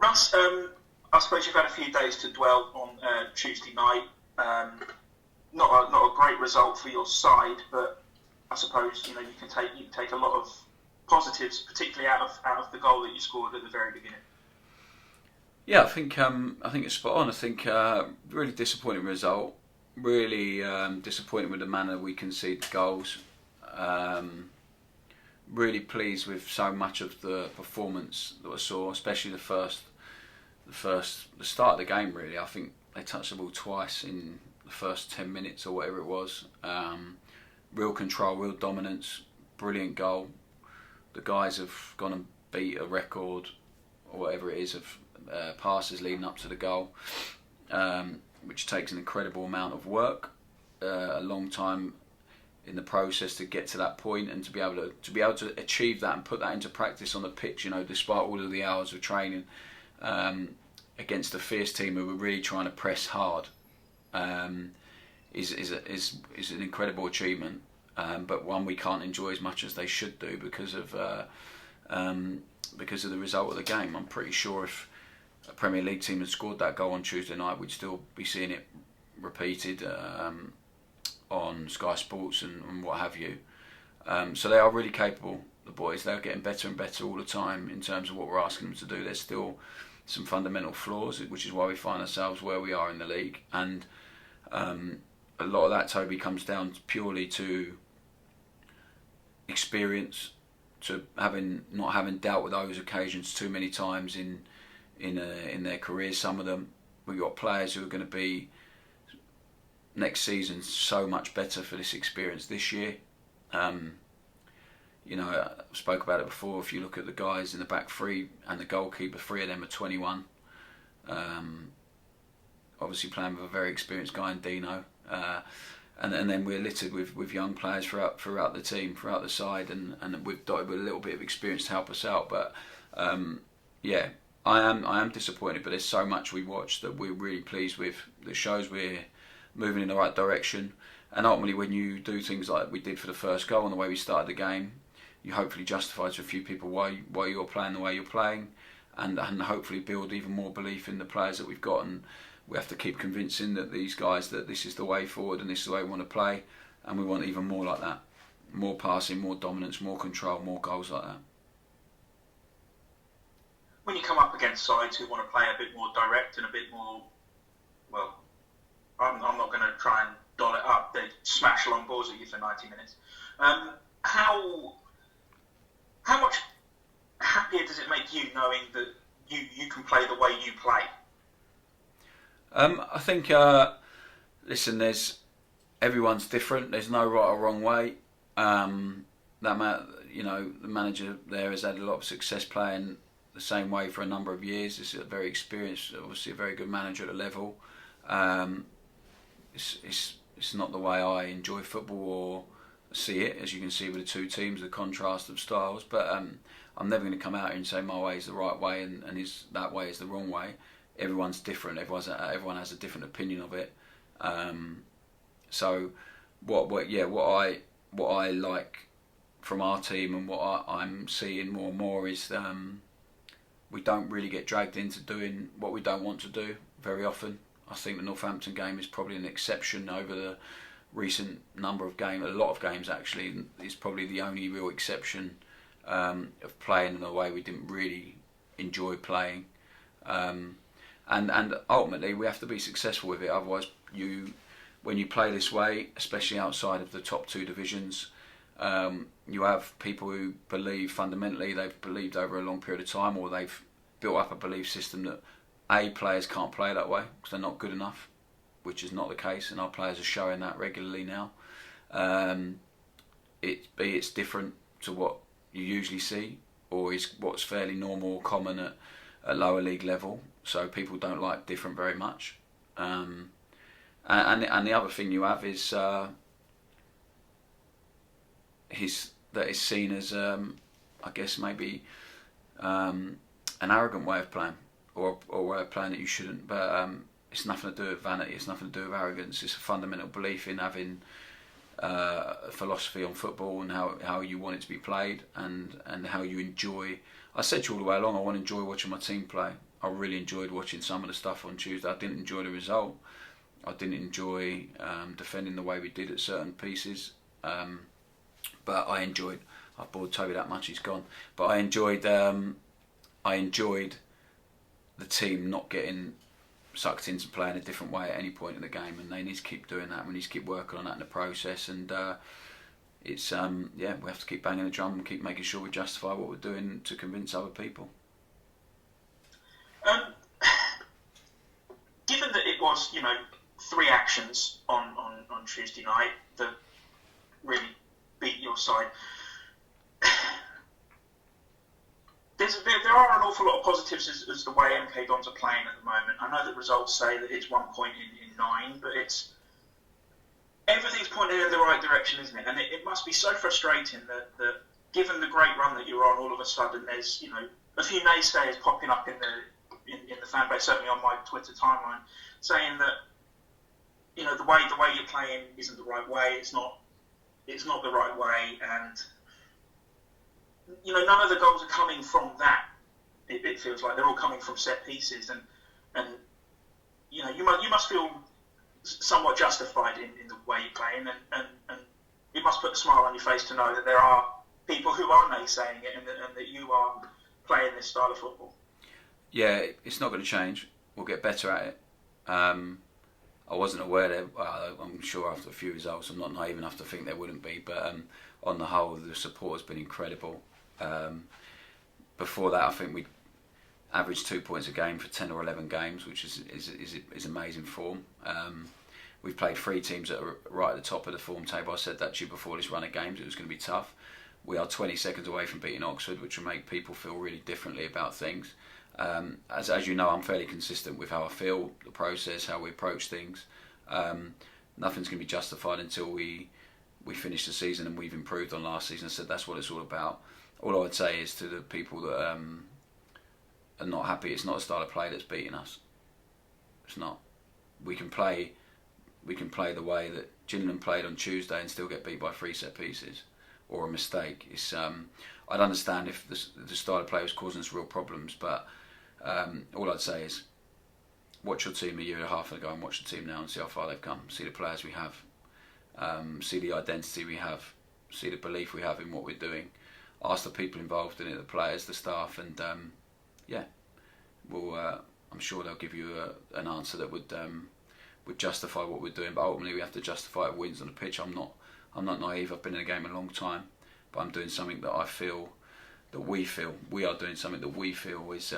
Russ, I suppose you've had a few days to dwell on Tuesday night. Not a great result for your side, but I suppose you can take a lot of positives, particularly out of the goal that you scored at the very beginning. Yeah, I think it's spot on. I think really disappointing result. Really disappointed with the manner we conceded goals. Really pleased with so much of the performance that I saw, especially the start of the game. Really, I think they touched the ball twice in the first 10 minutes or whatever it was. Real control, real dominance, brilliant goal. The guys have gone and beat a record or whatever it is of passes leading up to the goal, which takes an incredible amount of work, a long time in the process to get to that point, and to be able to achieve that and put that into practice on the pitch. Despite all of the hours of training, against a fierce team who were really trying to press hard, is an incredible achievement. But one we can't enjoy as much as they should do because of the result of the game. I'm pretty sure if a Premier League team had scored that goal on Tuesday night, we'd still be seeing it repeated on Sky Sports and what have you. So they are really capable, the boys. They're getting better and better all the time in terms of what we're asking them to do. There's still some fundamental flaws, which is why we find ourselves where we are in the league. And a lot of that, Toby, comes down purely to experience, to not having dealt with those occasions too many times in their careers. Some of them, we've got players who are going to be next season so much better for this experience this year. I spoke about it before. If you look at the guys in the back three and the goalkeeper, three of them are 21. Obviously playing with a very experienced guy in Dino. And then we're littered with young players throughout the team, throughout the side, and we've dotted with a little bit of experience to help us out. But I am disappointed. But there's so much we watched that we're really pleased with. That shows we're moving in the right direction. And ultimately, when you do things like we did for the first goal and the way we started the game, you hopefully justify to a few people why you're playing the way you're playing, and hopefully build even more belief in the players that we've got. And we have to keep convincing that these guys that this is the way forward and this is the way we want to play, and we want even more like that. More passing, more dominance, more control, more goals like that. When you come up against sides who want to play a bit more direct and a bit more, well, I'm not going to try and doll it up. They smash long balls at you for 90 minutes. How much happier does it make you knowing that you can play the way you play? I think, listen, everyone's different. There's no right or wrong way. The manager there has had a lot of success playing the same way for a number of years. He's a very experienced, obviously a very good manager at the level. It's not the way I enjoy football or see it, as you can see with the two teams, the contrast of styles. But I'm never going to come out here and say my way is the right way and that way is the wrong way. Everyone's different. Everyone has a different opinion of it. So what I like from our team and what I'm seeing more and more is we don't really get dragged into doing what we don't want to do very often. I think the Northampton game is probably an exception over the recent number of games. A lot of games actually is probably the only real exception of playing in a way we didn't really enjoy playing. And ultimately we have to be successful with it. Otherwise, when you play this way, especially outside of the top two divisions, you have people who believe fundamentally, they've believed over a long period of time, or they've built up a belief system that players can't play that way because they're not good enough, which is not the case, and our players are showing that regularly now. It's different to what you usually see, or is what's fairly normal or common at lower league level. So people don't like different very much. And the other thing you have is that is seen as I guess maybe an arrogant way of playing, or a way of playing that you shouldn't. But it's nothing to do with vanity. It's nothing to do with arrogance. It's a fundamental belief in having a philosophy on football and how you want it to be played and how you enjoy. I said to you all the way along, I want to enjoy watching my team play. I really enjoyed watching some of the stuff on Tuesday. I didn't enjoy the result. I didn't enjoy defending the way we did at certain pieces. But I enjoyed. I've bored Toby that much. He's gone. But I enjoyed. I enjoyed the team not getting sucked into playing a different way at any point in the game, and they need to keep doing that. We need to keep working on that in the process, and it's we have to keep banging the drum and keep making sure we justify what we're doing to convince other people. Given that it was, 3 actions on Tuesday night that really beat your side, there are an awful lot of positives as the way MK Dons are playing at the moment. I know that results say that it's 1 point in 9, but everything's pointing in the right direction, isn't it? And it must be so frustrating that given the great run that you're on, all of a sudden there's a few naysayers popping up in the fan base, certainly on my Twitter timeline, saying that the way you're playing isn't the right way. It's not the right way, and none of the goals are coming from that. It feels like they're all coming from set pieces, and you must feel somewhat justified in the way you're playing, and it must put a smile on your face to know that there are people who are naysaying it, and that you are playing this style of football. Yeah, it's not going to change. We'll get better at it. I wasn't aware that. I'm sure after a few results, I'm not naive enough to think there wouldn't be. But on the whole, the support has been incredible. Before that, I think we averaged 2 points a game for 10 or 11 games, which is amazing form. We've played 3 teams that are right at the top of the form table. I said that to you before this run of games. It was going to be tough. We are 20 seconds away from beating Oxford, which will make people feel really differently about things. As you know, I'm fairly consistent with how I feel, the process, how we approach things. Nothing's going to be justified until we finish the season and we've improved on last season. I said that's what it's all about. All I would say is to the people that are not happy, it's not a style of play that's beating us. It's not. We can play the way that Gillingham played on Tuesday and still get beat by 3 set pieces or a mistake. It's I'd understand if the style of play was causing us real problems, but all I'd say is watch your team a year and a half ago and watch the team now and see how far they've come. See the players we have, see the identity we have, see the belief we have in what we're doing. Ask the people involved in it, the players, the staff, and I'm sure they'll give you an answer that would justify what we're doing. But ultimately, we have to justify it wins on the pitch. I'm not naive. I've been in the game a long time, but I'm doing something that we are doing something that we feel is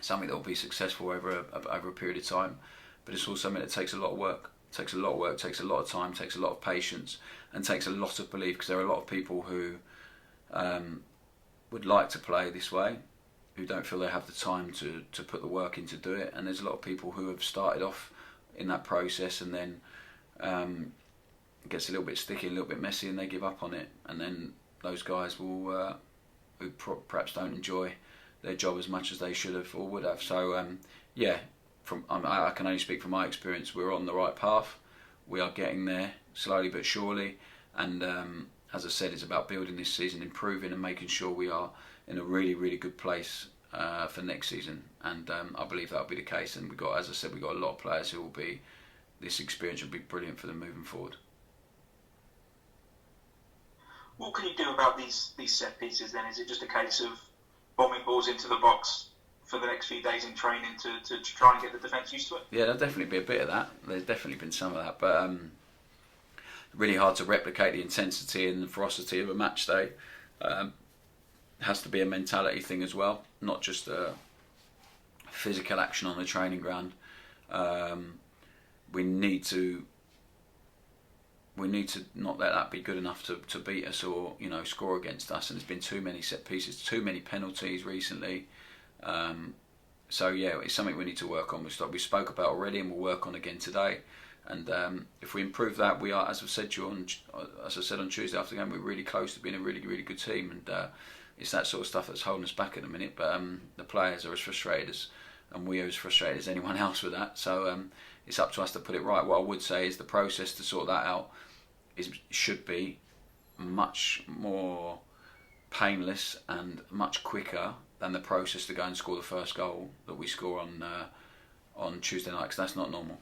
something that will be successful over a period of time. But it's also something that takes a lot of work. Takes a lot of work, takes a lot of time, takes a lot of patience, and takes a lot of belief, because there are a lot of people who would like to play this way, who don't feel they have the time to put the work in to do it, and there's a lot of people who have started off in that process and then it gets a little bit sticky, a little bit messy, and they give up on it, and then those guys will who perhaps don't enjoy their job as much as they should have or would have. So I can only speak from my experience. We're on the right path. We are getting there slowly but surely, and as I said, it's about building this season, improving and making sure we are in a really, really good place for next season. And I believe that will be the case. And as I said, we've got a lot of players who will be. This experience will be brilliant for them moving forward. What can you do about these set pieces then? Is it just a case of bombing balls into the box for the next few days in training to try and get the defence used to it? Yeah, there'll definitely be a bit of that. There's definitely been some of that, but really hard to replicate the intensity and the ferocity of a match day. It has to be a mentality thing as well, not just a physical action on the training ground. We need to not let that be good enough to beat us or score against us. And there's been too many set pieces, too many penalties recently. So yeah, it's something we need to work on. We spoke about already, and we'll work on again today. And if we improve that, we are, as I said on Tuesday after the game, we're really close to being a really, really good team. And it's that sort of stuff that's holding us back at the minute. But the players are as frustrated and we are as frustrated as anyone else with that. So it's up to us to put it right. What I would say is the process to sort that out should be much more painless and much quicker the process to go and score the first goal that we score on Tuesday night, because that's not normal.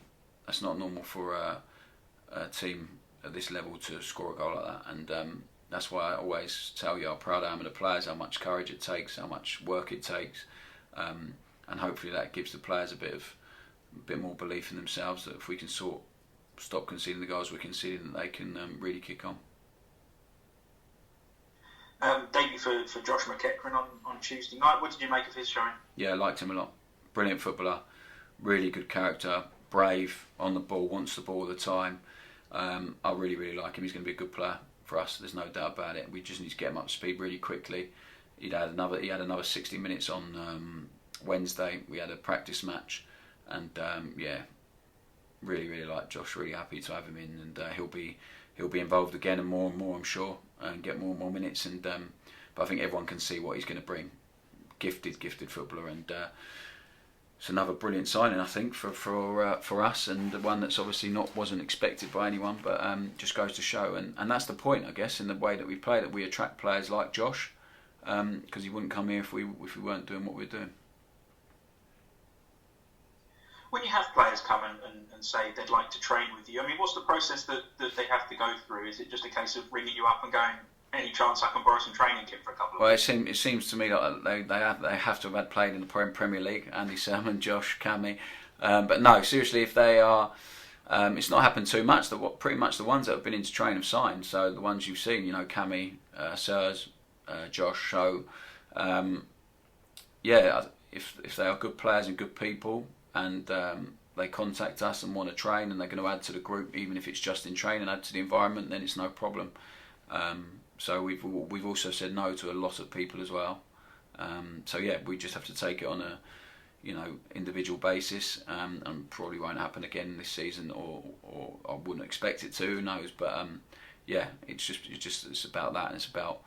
That's not normal for a team at this level to score a goal like that, and that's why I always tell you how proud I am of the players, how much courage it takes, how much work it takes, and hopefully that gives the players a bit more belief in themselves, that if we can stop conceding the goals we're conceding, that they can really kick on. Debut for Josh McEachran on Tuesday night. What did you make of his showing? Yeah, I liked him a lot. Brilliant footballer, really good character, brave on the ball, wants the ball all the time. I really, really like him. He's going to be a good player for us. There's no doubt about it. We just need to get him up to speed really quickly. He had another 60 minutes on Wednesday. We had a practice match, and really, really like Josh. Really happy to have him in, and he'll be involved again and more, I'm sure, and get more and more minutes. And but I think everyone can see what he's going to bring. Gifted footballer, and it's another brilliant signing, I think, for us, and one that's obviously wasn't expected by anyone, but just goes to show, and that's the point, I guess, in the way that we play, that we attract players like Josh, because he wouldn't come here if we weren't doing what we're doing. When you have players come and say they'd like to train with you, I mean, what's the process that they have to go through? Is it just a case of ringing you up and going, any chance I can borrow some training kit for a couple of weeks? Well, it seems to me like they have to have had played in the Premier League. Andy Sermon, Josh, Cammy, but no, seriously, if they are, it's not happened too much. Pretty much the ones that have been into train have signed. So the ones you've seen, Cammy, Sirs, Josh. So if they are good players and good people, and they contact us and want to train, and they're going to add to the group, even if it's just in training, add to the environment, then it's no problem. So we've also said no to a lot of people as well. So yeah, we just have to take it on a individual basis, and probably won't happen again this season, or I wouldn't expect it to. Who knows? But it's about that. And it's about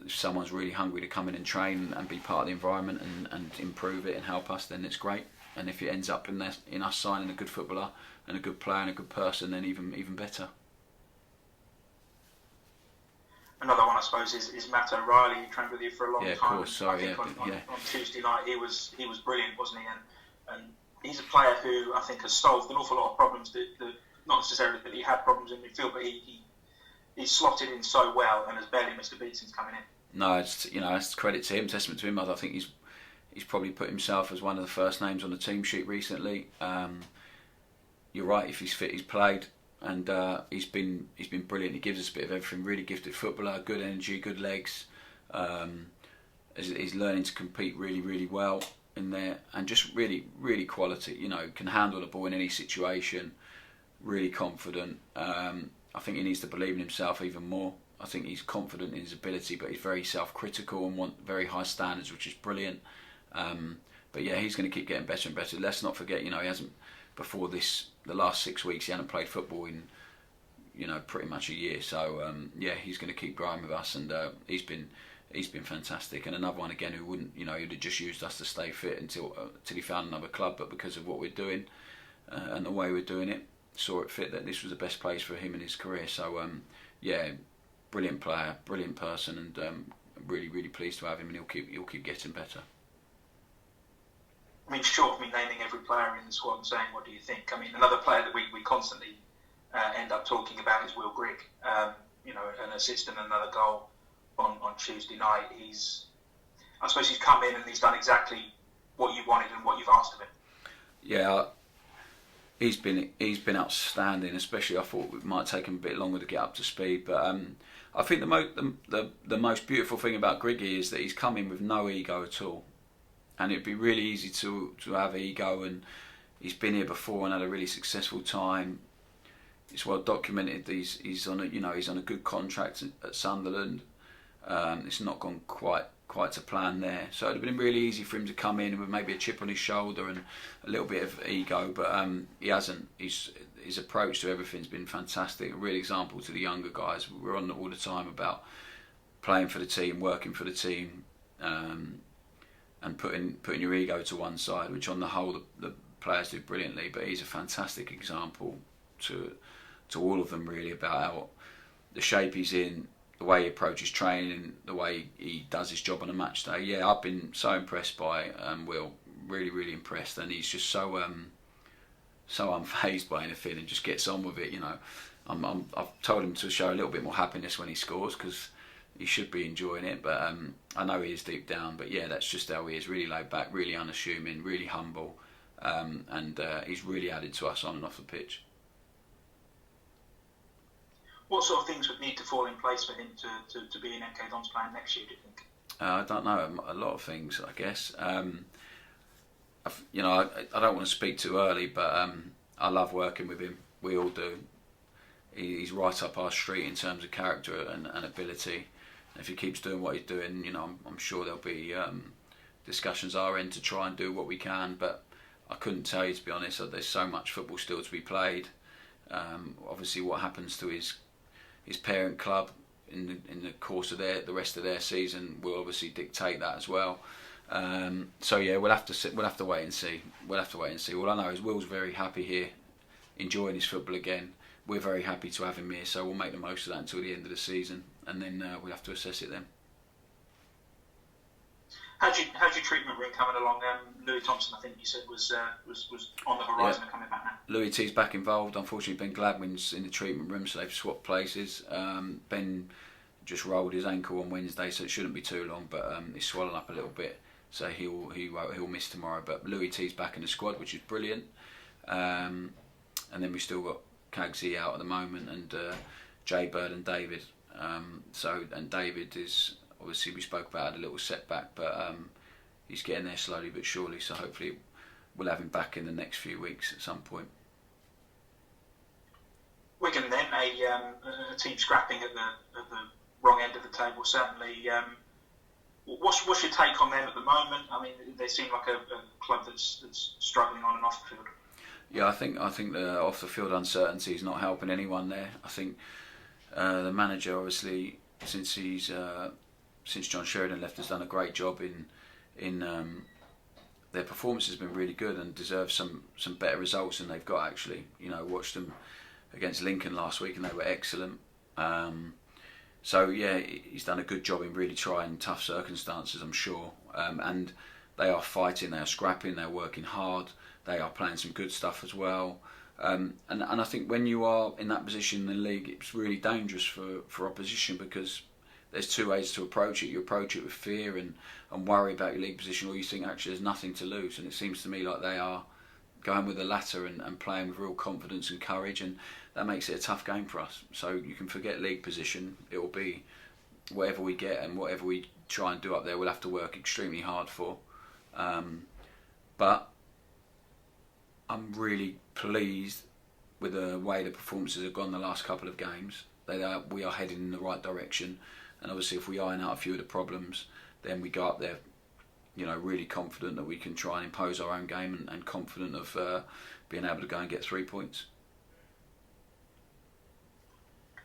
if someone's really hungry to come in and train and be part of the environment and improve it and help us, then it's great. And if it ends up in us signing a good footballer and a good player and a good person, then even better. Another one, I suppose, is Matt OReilly. He trained with you for a long time. Yeah, of course. Sorry, I think on Tuesday night he was brilliant, wasn't he? And he's a player who I think has solved an awful lot of problems that not necessarily that he had problems in midfield, but he's slotted in so well and has barely missed a beat since coming in. No, it's credit to him, testament to him. I think he's probably put himself as one of the first names on the team sheet recently. You're right. If he's fit, he's played. And he's been brilliant. He gives us a bit of everything. Really gifted footballer, good energy, good legs. He's learning to compete really, really well in there, and just really, really quality. Can handle the ball in any situation. Really confident. I think he needs to believe in himself even more. I think he's confident in his ability, but he's very self-critical and want very high standards, which is brilliant. But yeah, he's going to keep getting better and better. Let's not forget, he hasn't. Before the last 6 weeks, he hadn't played football in, pretty much a year. So he's going to keep growing with us, and he's been fantastic. And another one again who wouldn't, he'd have just used us to stay fit until he found another club. But because of what we're doing and the way we're doing it, saw it fit that this was the best place for him in his career. So brilliant player, brilliant person, and really, really pleased to have him. And he'll keep getting better. I mean, short of me naming every player in the squad and saying, what do you think? I mean, another player that we constantly end up talking about is Will Grigg. An assist and another goal on Tuesday night. I suppose he's come in and he's done exactly what you wanted and what you've asked of him. Yeah, he's been outstanding. Especially, I thought it might take him a bit longer to get up to speed, but I think the most beautiful thing about Griggy is that he's come in with no ego at all. And it'd be really easy to have ego, and he's been here before and had a really successful time. It's well documented. He's on a good contract at Sunderland. It's not gone quite to plan there, so it'd have been really easy for him to come in with maybe a chip on his shoulder and a little bit of ego, but he hasn't. His approach to everything's been fantastic. A real example to the younger guys. We're on all the time about playing for the team, working for the team. And putting your ego to one side, which on the whole the players do brilliantly. But he's a fantastic example to all of them, really, about how the shape he's in, the way he approaches training, the way he does his job on a match day. Yeah, I've been so impressed by Will. Really, really impressed, and he's just so unfazed by anything and just gets on with it. You know, I've told him to show a little bit more happiness when he scores because he should be enjoying it. But I know he is deep down. But yeah, that's just how he is. Really laid back, really unassuming, really humble, and he's really added to us on and off the pitch. What sort of things would need to fall in place for him to be in MK Dons playing next year, do you think? I don't know. A lot of things, I guess. You know, I don't want to speak too early, but I love working with him. We all do. He's right up our street in terms of character and ability. And if he keeps doing what he's doing, you know, I'm sure there'll be discussions our end to try and do what we can. But I couldn't tell you, to be honest. There's so much football still to be played. Obviously, what happens to his parent club in the course of the rest of their season will obviously dictate that as well. So yeah, we'll have to wait and see. All I know is Will's very happy here, enjoying his football again. We're very happy to have him here, so we'll make the most of that until the end of the season, and then we'll have to assess it then. How's your treatment room coming along? Louis Thompson, I think you said, was on the horizon and coming back now. Louis T's back involved. Unfortunately, Ben Gladwin's in the treatment room, so they've swapped places. Ben just rolled his ankle on Wednesday, so it shouldn't be too long, but he's swollen up a little bit, so he'll miss tomorrow. But Louis T's back in the squad, which is brilliant. And then we've still got Cagsy out at the moment, and Jay Bird and David. And David is, obviously we spoke about, had a little setback, but he's getting there slowly but surely, so hopefully we'll have him back in the next few weeks at some point. Wigan then, a team scrapping at the wrong end of the table, certainly. What's your take on them at the moment? I mean, they seem like a club that's struggling on and off the field. Yeah, I think the off the field uncertainty is not helping anyone there. I think the manager, obviously, since John Sheridan left, has done a great job in their performance has been really good and deserves some better results than they've got, actually. You know, watched them against Lincoln last week and they were excellent. So yeah, he's done a good job in really trying tough circumstances, I'm sure. And they are fighting, they are scrapping, they're working hard, they are playing some good stuff as well. And I think when you are in that position in the league, it's really dangerous for opposition, because there's two ways to approach it. You approach it with fear and worry about your league position, or you think actually there's nothing to lose. And it seems to me like they are going with the latter and playing with real confidence and courage, and that makes it a tough game for us. So you can forget league position. It will be whatever we get and whatever we try and do up there, we'll have to work extremely hard for. But I'm really pleased with the way the performances have gone the last couple of games. We are heading in the right direction, and obviously if we iron out a few of the problems, then we go up there, you know, really confident that we can try and impose our own game and confident of being able to go and get 3 points.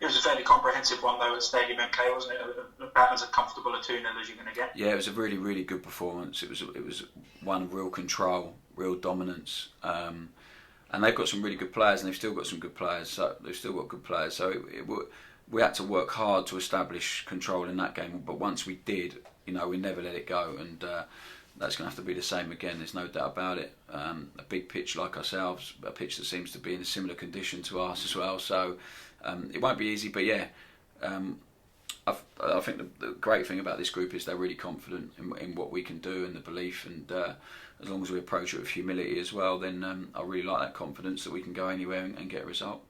It was a fairly comprehensive one though at Stadium MK, wasn't it? About as comfortable a 2-0 as you're going to get. Yeah, it was a really, really good performance. It was one of real control, real dominance, and they've got some really good players, and they've still got some good players. So we had to work hard to establish control in that game. But once we did, you know, we never let it go, and that's going to have to be the same again. There's no doubt about it. A big pitch like ourselves, a pitch that seems to be in a similar condition to ours as well. So it won't be easy, but yeah. I think the great thing about this group is they're really confident in what we can do and the belief, and as long as we approach it with humility as well, then I really like that confidence that we can go anywhere and get a result.